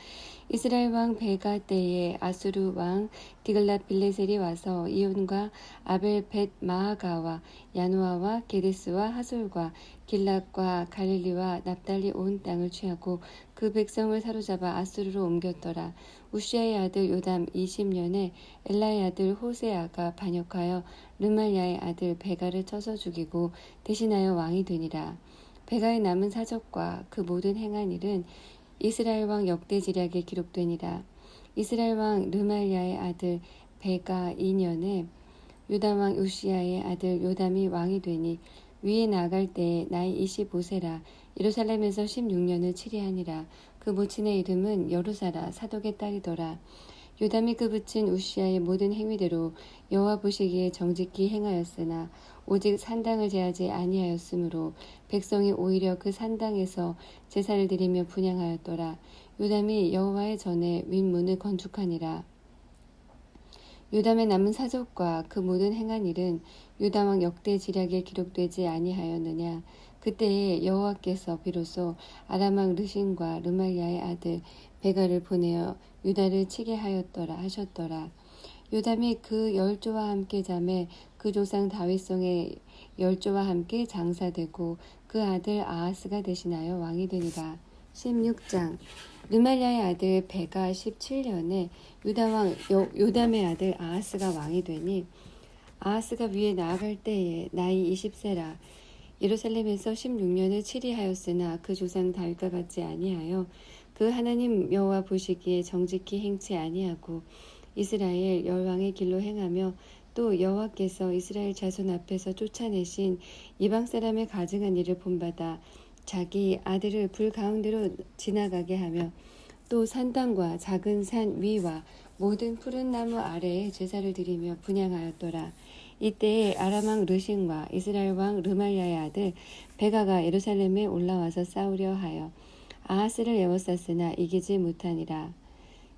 이스라엘 왕 베가 때에 아수르 왕 디글랏 빌레셀이 와서 이온과 아벨벳 마하가와 야노아와 게데스와 하솔과 길랏과 갈릴리와 납달리 온 땅을 취하고 그 백성을 사로잡아 아수르로 옮겼더라. 우시아의 아들 요담 20년에 엘라의 아들 호세아가 반역하여 르말야의 아들 베가를 쳐서 죽이고 대신하여 왕이 되니라. 베가의 남은 사적과 그 모든 행한 일은 이스라엘 왕 역대지략에 기록되니라. 이스라엘 왕 르말야의 아들 베가 2년에 유다 왕 우시아의 아들 요담이 왕이 되니 위에 나갈 때에 나이 25세라. 예루살렘에서 16년을 치리하니라. 그 모친의 이름은 여루사라 사독의 딸이더라. 요담이 그 부친 우시아의 모든 행위대로 여호와 보시기에 정직히 행하였으나 오직 산당을 제하지 아니하였으므로 백성이 오히려 그 산당에서 제사를 드리며 분향하였더라. 요담이 여호와의 전에 윗문을 건축하니라. 요담의 남은 사적과 그 모든 행한 일은 요담 왕 역대 지략에 기록되지 아니하였느냐. 그때에 여호와께서 비로소 아람 왕 르신과 르말야의 아들 베가를 보내어 유다를 치게 하셨더라. 요담이 그 열조와 함께 잠에 그 조상 다윗성의 열조와 함께 장사되고 그 아들 아하스가 대신하여 왕이 되니라. 16장. 르말야의 아들 베가 17년에 유다왕 요담의 아들 아하스가 왕이 되니 아하스가 위에 나아갈 때에 나이 20세라. 예루살렘에서 16년을 치리하였으나 그 조상 다윗과 같지 아니하여 그 하나님 여호와 보시기에 정직히 행치 아니하고 이스라엘 열왕의 길로 행하며 또 여호와께서 이스라엘 자손 앞에서 쫓아내신 이방 사람의 가증한 일을 본받아 자기 아들을 불 가운데로 지나가게 하며 또 산당과 작은 산 위와 모든 푸른 나무 아래에 제사를 드리며 분향하였더라. 이때에 아람 왕 르신과 이스라엘 왕 르말야의 아들 베가가 예루살렘에 올라와서 싸우려 하여 아하스를 에워쌌으나 이기지 못하니라.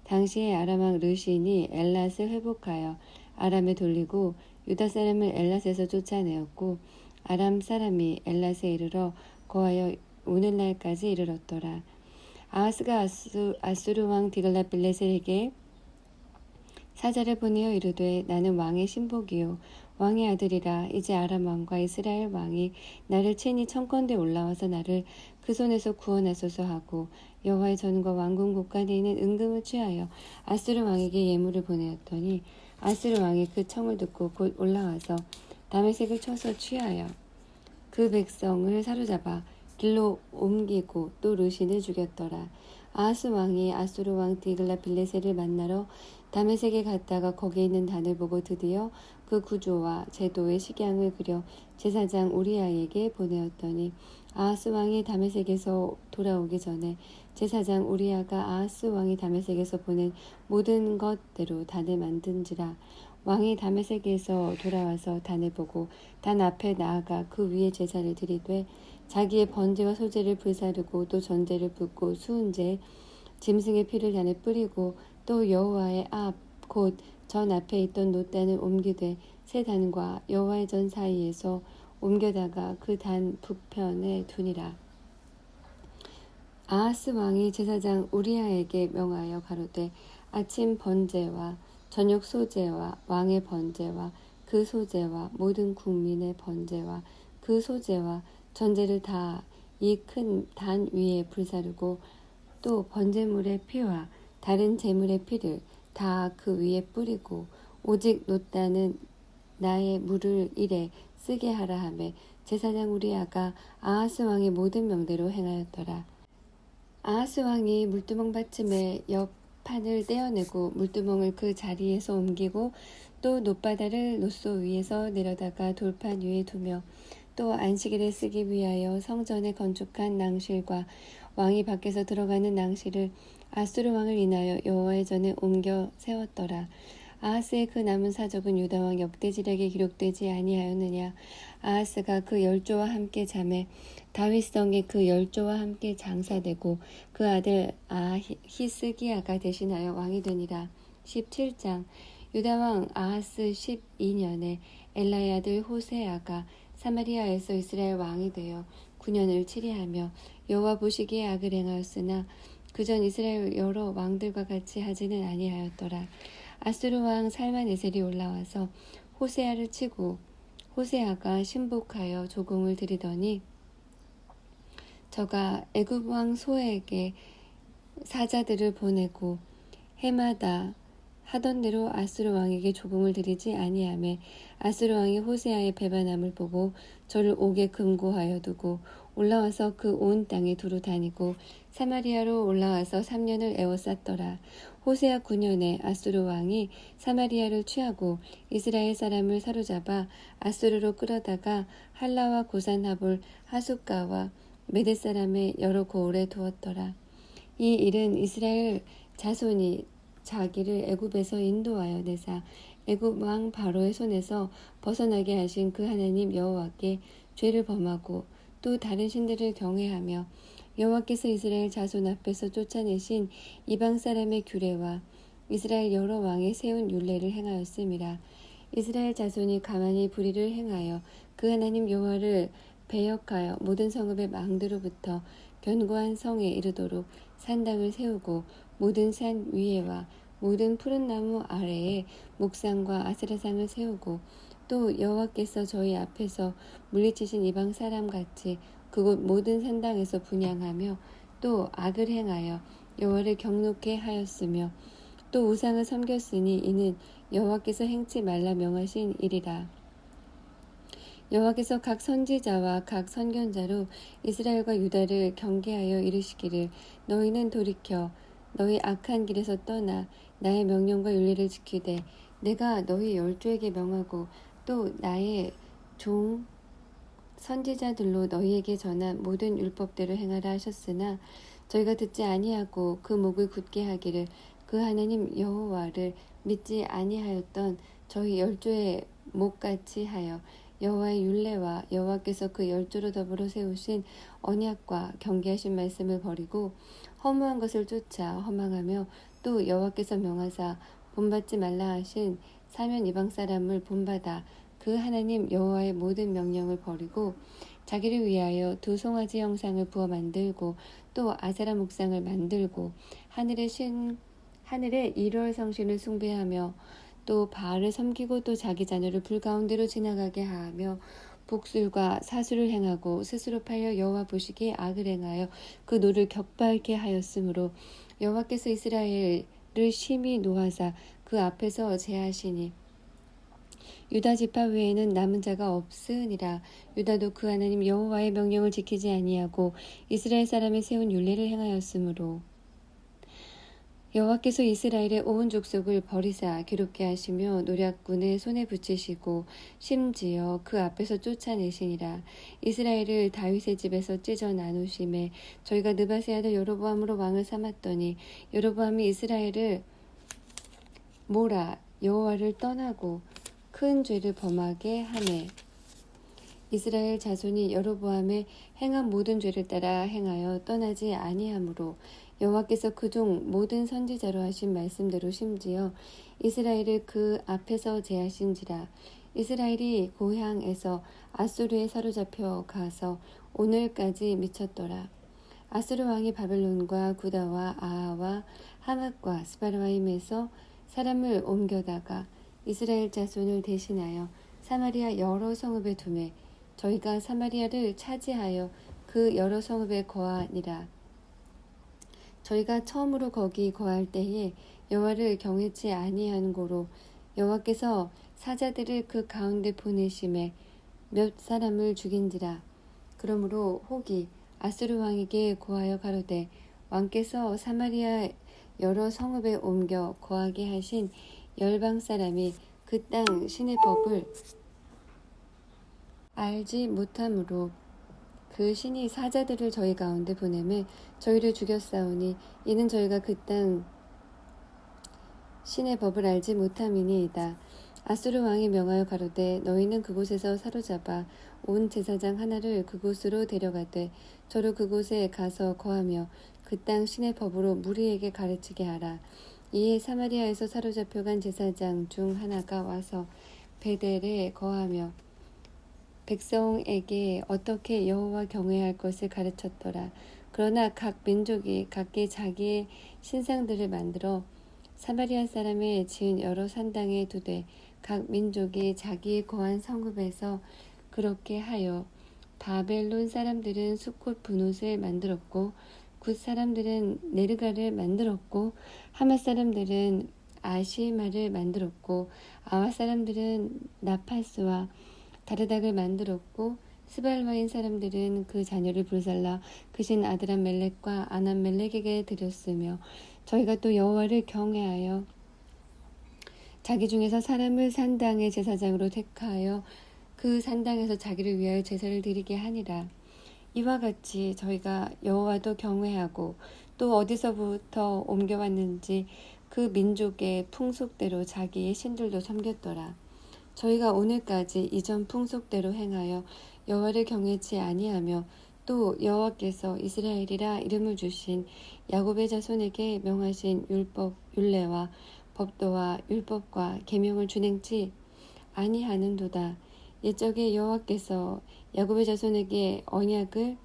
당시에 아람 왕 르신이 엘랏을 회복하여 아람에 돌리고 유다 사람을 엘랏에서 쫓아내었고 아람 사람이 엘랏에 이르러 거하여 오늘날까지 이르렀더라. 아하스가 아수르 왕 디글랏빌레셀에게 사자를 보내어 이르되 나는 왕의 신복이요 왕의 아들이라. 이제 아람 왕과 이스라엘 왕이 나를 친히 청건대 올라와서 나를 그 손에서 구원하소서 하고 여호와의 전과 왕궁 곳간에 있는 은금을 취하여 아수르 왕에게 예물을 보내었더니 아수르 왕이 그 청을 듣고 곧 올라와서 다메섹을 쳐서 취하여 그 백성을 사로잡아 길로 옮기고 또 르신을 죽였더라. 아하스 왕이 아수르 왕 디글랏빌레셀을 만나러 다메섹에 갔다가 거기에 있는 단을 보고 드디어 그 구조와 제도의 식양을 그려 제사장 우리아에게 보내었더니 아하스 왕이 다메섹에서 돌아오기 전에 제사장 우리아가 아하스 왕이 다메섹에서 보낸 모든 것대로 단을 만든지라. 왕이 다메섹에서 돌아와서 단을 보고 단 앞에 나아가 그 위에 제사를 드리되 자기의 번제와 소제를 불사르고 또 전제를 붓고 수은제 짐승의 피를 단에 뿌리고 또 여호와의 앞 곧 전 앞에 있던 놋단을 옮기되 새 단과 여호와의 전 사이에서 옮겨다가 그 단 북편에 두니라. 아하스 왕이 제사장 우리아에게 명하여 가로되 아침 번제와 저녁 소제와 왕의 번제와 그 소제와 모든 국민의 번제와 그 소제와 전제를 다 이 큰 단 위에 불사르고 또 번제물의 피와 다른 제물의 피를 다 그 위에 뿌리고 오직 놋단은 나의 물을 이래 쓰게 하라 하매 제사장 우리아가 아하스 왕의 모든 명대로 행하였더라. 아하스 왕이 물두멍 받침의 옆 판을 떼어내고 물두멍을 그 자리에서 옮기고 또 놋바다를 놋소 위에서 내려다가 돌판 위에 두며 또 안식일에 쓰기 위하여 성전에 건축한 낭실과 왕이 밖에서 들어가는 낭실을 아수르 왕을 인하여 여호와의 전에 옮겨 세웠더라. 아하스의 그 남은 사적은 유다 왕 역대지략에 기록되지 아니하였느냐. 아하스가 그 열조와 함께 잠에 다윗성에 그 열조와 함께 장사되고 그 아들 히스기야가 대신하여 왕이 되니라. 17장. 유다 왕 아하스 12년에 엘라의 아들 호세아가 사마리아에서 이스라엘 왕이 되어 9년을 치리하며 여호와 보시기에 악을 행하였으나 그전 이스라엘 여러 왕들과 같이 하지는 아니하였더라. 아수르 왕 살만에셀이 올라와서 호세아를 치고 호세아가 신복하여 조공을 드리더니 저가 애굽 왕 소에게 사자들을 보내고 해마다 하던 대로 아수르 왕에게 조공을 드리지 아니하매 아수르 왕이 호세아의 배반함을 보고 저를 옥에 금고하여 두고 올라와서 그 온 땅에 두루 다니고 사마리아로 올라와서 3년을 에워쌌더라. 호세아 9년에 아수르 왕이 사마리아를 취하고 이스라엘 사람을 사로잡아 아수르로 끌어다가 할라와 고산하볼 하숫가와 메대 사람의 여러 고을에 두었더라. 이 일은 이스라엘 자손이 자기를 애굽에서 인도하여 내사 애굽 왕 바로의 손에서 벗어나게 하신 그 하나님 여호와께 죄를 범하고 또 다른 신들을 경외하며 여호와께서 이스라엘 자손 앞에서 쫓아내신 이방 사람의 규례와 이스라엘 여러 왕의 세운 율례를 행하였음이라. 이스라엘 자손이 가만히 불의를 행하여 그 하나님 여호와를 배역하여 모든 성읍의 망대로부터 견고한 성에 이르도록 산당을 세우고 모든 산 위에와 모든 푸른 나무 아래에 목상과 아스라상을 세우고 또 여호와께서 저희 앞에서 물리치신 이방 사람 같이 그곳 모든 산당에서 분향하며 또 악을 행하여 여호와를 경노케 하였으며 또 우상을 섬겼으니 이는 여호와께서 행치 말라 명하신 일이라. 여호와께서 각 선지자와 각 선견자로 이스라엘과 유다를 경계하여 이르시기를 너희는 돌이켜 너희 악한 길에서 떠나 나의 명령과 윤리를 지키되 내가 너희 열조에게 명하고 또 나의 종 선지자들로 너희에게 전한 모든 율법대로 행하라 하셨으나 저희가 듣지 아니하고 그 목을 굳게 하기를 그 하나님 여호와를 믿지 아니하였던 저희 열조의 목같이 하여 여호와의 율례와 여호와께서 그 열조로 더불어 세우신 언약과 경계하신 말씀을 버리고 허무한 것을 쫓아 허망하며 또 여호와께서 명하사 본받지 말라 하신 사면 이방 사람을 본받아 그 하나님 여호와의 모든 명령을 버리고 자기를 위하여 두 송아지 형상을 부어 만들고 또 아세라 목상을 만들고 하늘의 일월 성신을 숭배하며 또 바알을 섬기고 또 자기 자녀를 불 가운데로 지나가게 하며 복술과 사수를 행하고 스스로 팔려 여호와 보시기에 악을 행하여 그 노를 격발케 하였으므로 여호와께서 이스라엘을 심히 노하사 그 앞에서 제하시니 유다 지파 외에는 남은 자가 없으니라. 유다도 그 하나님 여호와의 명령을 지키지 아니하고 이스라엘 사람이 세운 율례를 행하였으므로 여호와께서 이스라엘의 온 족속을 버리사 괴롭게 하시며 노략군의 손에 붙이시고 심지어 그 앞에서 쫓아내시니라. 이스라엘을 다윗의 집에서 찢어 나누심에 저희가 느바세 아들 여로보암으로 왕을 삼았더니 여로보암이 이스라엘을 몰아 여호와를 떠나고 큰 죄를 범하게 하매 이스라엘 자손이 여로보암의 행한 모든 죄를 따라 행하여 떠나지 아니하므로 여호와께서 그종 모든 선지자로 하신 말씀대로 심지어 이스라엘을 그 앞에서 제하신지라. 이스라엘이 고향에서 아수르에 사로잡혀 가서 오늘까지 미쳤더라. 아수르 왕이 바벨론과 구다와 아하와 하맛과 스바르와임에서 사람을 옮겨다가 이스라엘 자손을 대신하여 사마리아 여러 성읍에 두매 저희가 사마리아를 차지하여 그 여러 성읍에 거하니라. 저희가 처음으로 거기 거할 때에 여호와를 경외치 아니한 고로 여호와께서 사자들을 그 가운데 보내심에 몇 사람을 죽인지라. 그러므로 혹이 아수르 왕에게 고하여 가로되 왕께서 사마리아 여러 성읍에 옮겨 거하게 하신 열방 사람이 그 땅 신의 법을 알지 못함으로 그 신이 사자들을 저희 가운데 보내매 저희를 죽였사오니 이는 저희가 그 땅 신의 법을 알지 못함이니이다. 아수르 왕이 명하여 가로되 너희는 그곳에서 사로잡아 온 제사장 하나를 그곳으로 데려가되 저로 그곳에 가서 거하며 그 땅 신의 법으로 무리에게 가르치게 하라. 이에 사마리아에서 사로잡혀간 제사장 중 하나가 와서 베델에 거하며 백성에게 어떻게 여호와 경외할 것을 가르쳤더라. 그러나 각 민족이 각기 자기의 신상들을 만들어 사마리아 사람의 지은 여러 산당에 두되 각 민족이 자기의 거한 성읍에서 그렇게 하여 바벨론 사람들은 수콧 분옷을 만들었고 굿 사람들은 네르가를 만들었고 하맛 사람들은 아시마를 만들었고 아와 사람들은 나파스와 다르닥을 만들었고 스발와인 사람들은 그 자녀를 불살라 그신 아드람 멜렉과 아남 멜렉에게 드렸으며 저희가 또 여호와를 경외하여 자기 중에서 사람을 산당의 제사장으로 택하여 그 산당에서 자기를 위하여 제사를 드리게 하니라. 이와 같이 저희가 여호와도 경외하고 또 어디서부터 옮겨왔는지 그 민족의 풍속대로 자기의 신들도 섬겼더라. 저희가 오늘까지 이전 풍속대로 행하여 여호와를 경외치 아니하며 또 여호와께서 이스라엘이라 이름을 주신 야곱의 자손에게 명하신 율례와 법도와 율법과 계명을 준행치 아니하는도다. 옛적에 여호와께서 야곱의 자손에게 언약을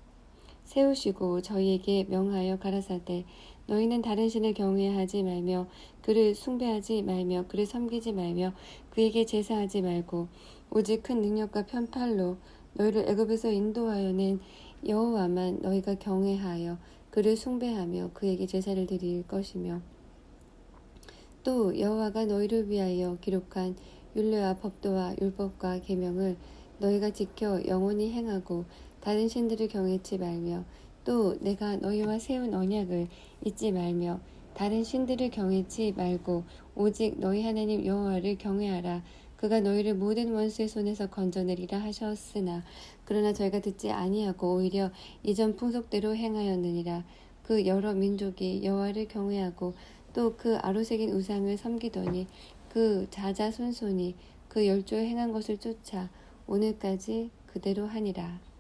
세우시고 저희에게 명하여 가라사대 너희는 다른 신을 경외하지 말며 그를 숭배하지 말며 그를 섬기지 말며 그에게 제사하지 말고 오직 큰 능력과 편팔로 너희를 애굽에서 인도하여 낸 여호와만 너희가 경외하여 그를 숭배하며 그에게 제사를 드릴 것이며 또 여호와가 너희를 위하여 기록한 율례와 법도와 율법과 계명을 너희가 지켜 영원히 행하고 다른 신들을 경외치 말며 또 내가 너희와 세운 언약을 잊지 말며 다른 신들을 경외치 말고 오직 너희 하나님 여호와를 경외하라. 그가 너희를 모든 원수의 손에서 건져내리라 하셨으나 그러나 저희가 듣지 아니하고 오히려 이전 풍속대로 행하였느니라. 그 여러 민족이 여호와를 경외하고 또 그 아로새긴 우상을 섬기더니 그 자자손손이 그 열조에 행한 것을 쫓아 오늘까지 그대로 하니라.